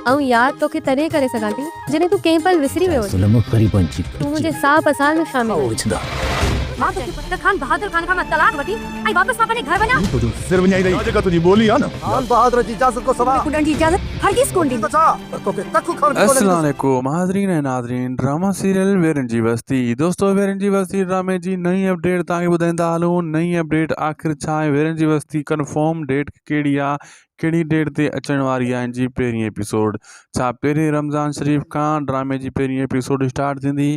ऐं याद तोखे तॾहिं करे सघां थी जॾहिं तूं कंहिं पल विसरी वियो हुजे। ज़ुल्म ग़रीबनि जी तूं मुंहिंजे साह पसार में शामिल ओ आहीं। विझंदा मां तोखे पत्तर खान बहादुर खान खां तलाक वठी ऐं वापसि मां पंहिंजे घर वञा। तुझो सिर वञाई रही जेका तुझी बोली आहे न। खान बहादुर जी इजाजत को सवा कुॾण जी इजाज़त हरगिज़ कोन ॾींदी। तोखे तकु खण अस्सलाम वालेकुम हाज़रीन ऐं नाज़रीन। ड्रामा सीरियल वेरन जी बस्ती। दोस्तों वेरन जी बस्ती ड्रामे जी नई अपडेट तव्हांखे ॿुधाईंदा हलूं। नई अपडेट आख़िर छा आहे, वेरन जी बस्ती कंफर्म डेट कहिड़ी आहे, कहिड़ी डेट ते अचण वारी आहे जी पहिरीं एपिसोड। छा पहिरें रमज़ान शरीफ़ खां ड्रामे जी पहिरीं एपिसोड स्टार्ट थींदी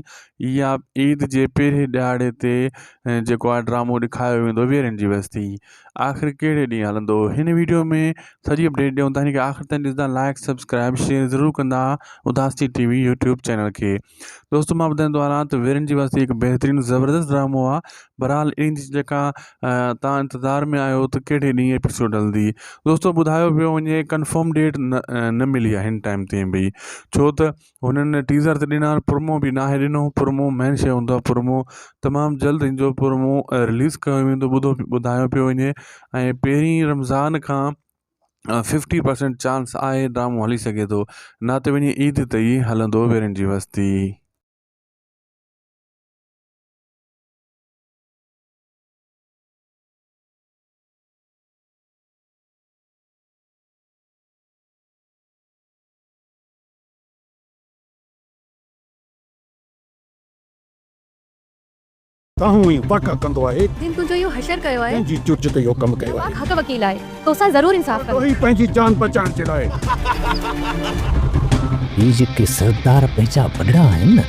या ईद जे पहिरें ॾियारे ते जेको आहे ड्रामो ॾेखारियो वेंदो वेरन जी बस्ती। आख़िर कहिड़े ॾींहुं हलंदो, हिन वीडियो में सॼी अपडेट ॾियूं था। हिन खे आख़िर ताईं ॾिसंदा, लाइक सब्सक्राइब शेयर ज़रूरु कंदा उदासी TV यूट्यूब चैनल खे। दोस्तों मां ॿुधाईंदो आहियां त वेरन जी बस्ती हिकु बहितरीनु ज़बरदस्त ड्रामो आहे। बहरहाल इन जेका तव्हां इंतज़ार में आहियो त कहिड़े ॾींहुं एपिसोड हलंदी। दोस्तों ॿुधायो पियो वञे कंफर्म डेट न मिली आहे हिन टाइम ते भई, छो त हुननि टीज़र त ॾिना, प्रोमो बि नाहे ॾिनो। प्रोमो मेन शइ हूंदो आहे, प्रोमो तमामु जल्द इन जो प्रोमो रिलीज़ कयो वेंदो ॿुधायो पियो वञे। ऐं पहिरीं रमज़ान खां 50% चांस आहे ड्रामो हली सघे थो, न त वञी ईद ते ई हलंदो वेरन जी बस्ती। तहूं ई वक कंदो आहे। जिन तुंहिंजो इहो हशर कयो आहे, पंहिंजी चुर्च ते इहो कमु कयो आहे। हक़ वकील आहे, तोसां ज़रूरु इंसाफ़ कंदो। तोही पंहिंजी जान बचाइण जे लाइ ये जेके सरदार पंहिंजा वॾड़ा आहिनि न